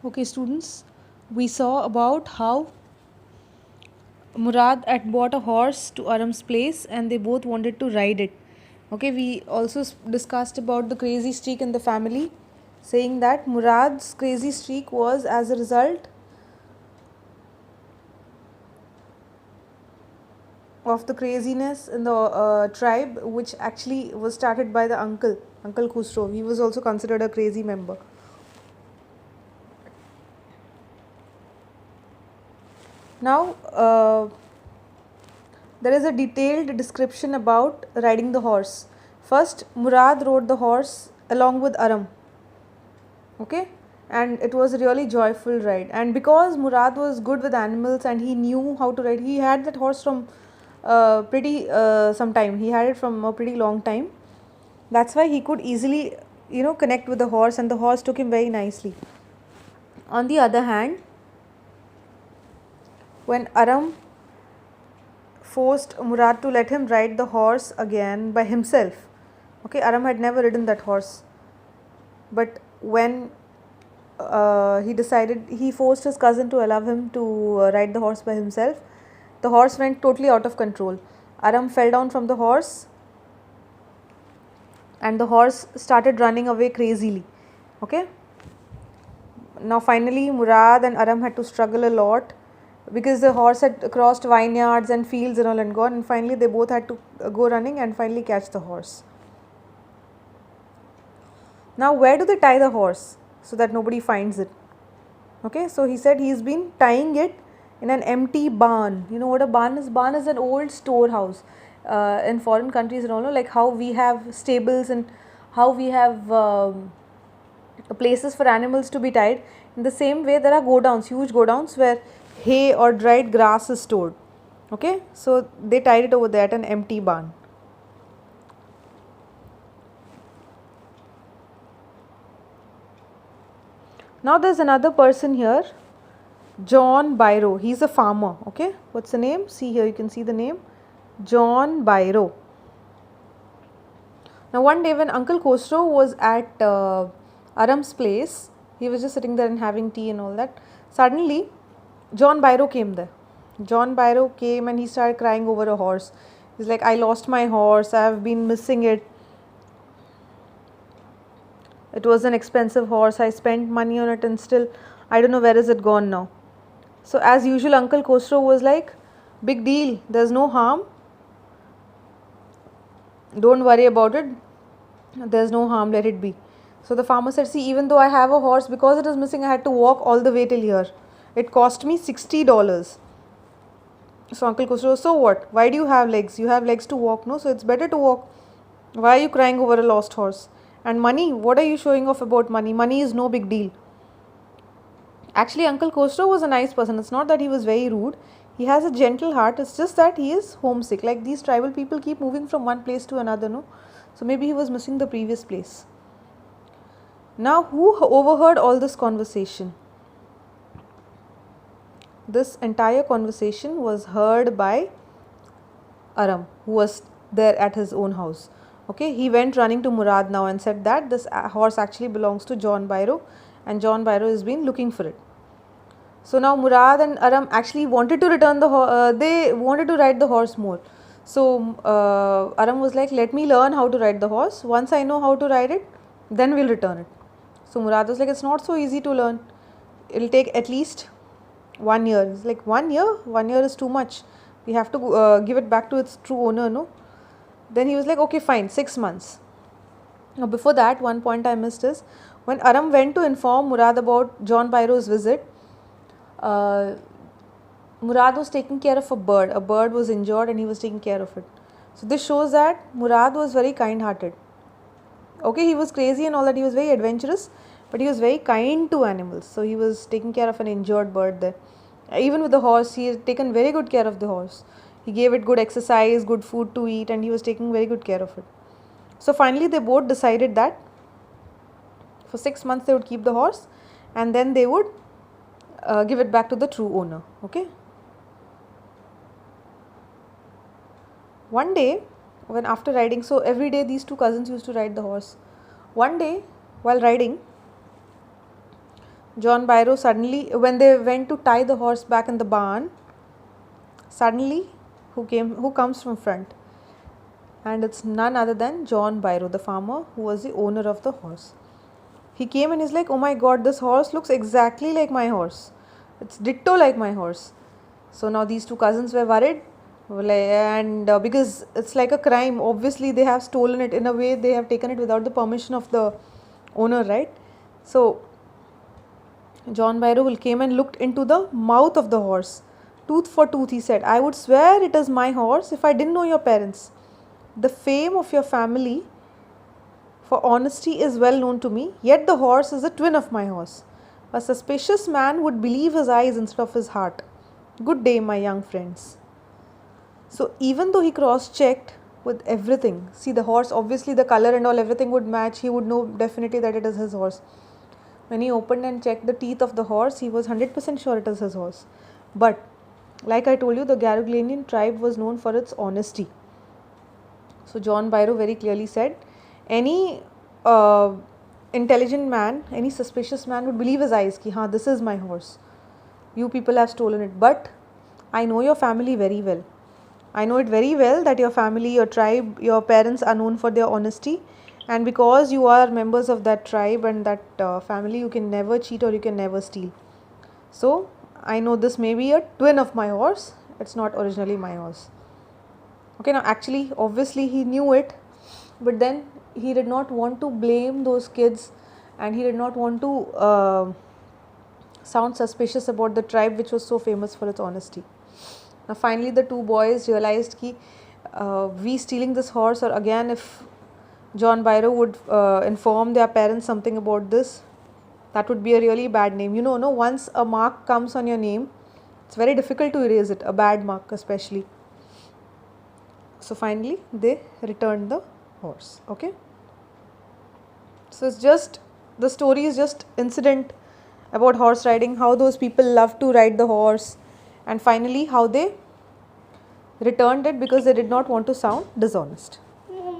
Okay, students, we saw about how Murad had bought a horse to Aram's place and they both wanted to ride it. Okay, we also discussed about the crazy streak in the family, saying that Murad's crazy streak was as a result of the craziness in the tribe, which actually was started by the Uncle Khusro. He was also considered a crazy member. Now, there is a detailed description about riding the horse. First, Murad rode the horse along with Aram. Okay, and it was a really joyful ride. And because Murad was good with animals and he knew how to ride, he had that horse from pretty some time. He had it from a pretty long time. That's why he could easily, connect with the horse, and the horse took him very nicely. On the other hand, when Aram forced Murad to let him ride the horse again by himself. Okay, Aram had never ridden that horse. But when he forced his cousin to allow him to ride the horse by himself, the horse went totally out of control. Aram fell down from the horse and the horse started running away crazily. Okay. Now finally Murad and Aram had to struggle a lot because the horse had crossed vineyards and fields and all and gone, and finally they both had to go running and finally catch the horse. Now where do they tie the horse so that nobody finds it? Okay, so he said he's been tying it in an empty barn. You know what a barn is? Barn is an old storehouse in foreign countries and all, like how we have stables and how we have places for animals to be tied. In the same way, there are godowns, huge godowns where hay or dried grass is stored. Okay, so they tied it over there at an empty barn. Now there's another person here, John Byro. He's a farmer. Okay, what's the name? See here, you can see the name, John Byro. Now one day when Uncle Khosrow was at Aram's place, he was just sitting there and having tea and all that. Suddenly, John Byro came there. John Byro came and he started crying over a horse. He's like, I lost my horse, I have been missing it. It was an expensive horse, I spent money on it and still I don't know where is it gone now. So as usual, Uncle Khosrow was like, big deal, there's no harm. Don't worry about it. There's no harm, let it be. So the farmer said, see, even though I have a horse, because it is missing, I had to walk all the way till here. It cost me $60. So Uncle Khosrow, so what? Why do you have legs? You have legs to walk, no? So it's better to walk. Why are you crying over a lost horse? And money, what are you showing off about money? Money is no big deal. Actually, Uncle Khosrow was a nice person. It's not that he was very rude. He has a gentle heart. It's just that he is homesick. Like these tribal people keep moving from one place to another, no? So maybe he was missing the previous place. Now, who overheard all this conversation? This entire conversation was heard by Aram, who was there at his own house. Okay, he went running to Murad now and said that this horse actually belongs to John Byro and John Byro has been looking for it. So now Murad and Aram actually wanted to return they wanted to ride the horse more. So Aram was like, let me learn how to ride the horse. Once I know how to ride it, then we'll return it. So Murad was like, it's not so easy to learn. It'll take at least 1 year. It's like 1 year? 1 year is too much. We have to give it back to its true owner, no? Then he was like, okay, fine, 6 months. Now before that, one point I missed is, when Aram went to inform Murad about John Byro's visit, uh, Murad was taking care of a bird. A bird was injured and he was taking care of it. So this shows that Murad was very kind-hearted. Okay, he was crazy and all that. He was very adventurous, but he was very kind to animals. So he was taking care of an injured bird there. Even with the horse, he had taken very good care of the horse. He gave it good exercise, good food to eat, and he was taking very good care of it. So finally, they both decided that for 6 months they would keep the horse and then they would give it back to the true owner. Okay. One day, when after riding, so every day these two cousins used to ride the horse. One day, while riding, John Byro suddenly, when they went to tie the horse back in the barn, suddenly who comes from front? And it's none other than John Byro, the farmer who was the owner of the horse. He came and he's like, oh my god, this horse looks exactly like my horse. It's ditto like my horse. So now these two cousins were worried, and because it's like a crime, obviously they have stolen it. In a way, they have taken it without the permission of the owner, right? So John Byro came and looked into the mouth of the horse. Tooth for tooth, he said, I would swear it is my horse if I didn't know your parents. The fame of your family for honesty is well known to me, yet the horse is a twin of my horse. A suspicious man would believe his eyes instead of his heart. Good day, my young friends. So even though he cross-checked with everything, see the horse, obviously the color and all, everything would match, he would know definitely that it is his horse. When he opened and checked the teeth of the horse, he was 100% sure it is his horse. But like I told you, the Garuglanian tribe was known for its honesty. So John Byro very clearly said, any intelligent man, any suspicious man would believe his eyes, ki haan, this is my horse. You people have stolen it, but I know your family very well. I know it very well that your family, your tribe, your parents are known for their honesty, and because you are members of that tribe and that family, you can never cheat or you can never steal. So I know this may be a twin of my horse, it's not originally my horse. Okay, now actually, obviously he knew it, but then he did not want to blame those kids, and he did not want to sound suspicious about the tribe which was so famous for its honesty. Now finally the two boys realized ki we stealing this horse, or again if John Byro would inform their parents something about this, that would be a really bad name. You know, no, once a mark comes on your name, it's very difficult to erase it, a bad mark especially. So finally they returned the horse. Okay, so it's just, the story is just incident about horse riding, how those people love to ride the horse, and finally how they returned it because they did not want to sound dishonest.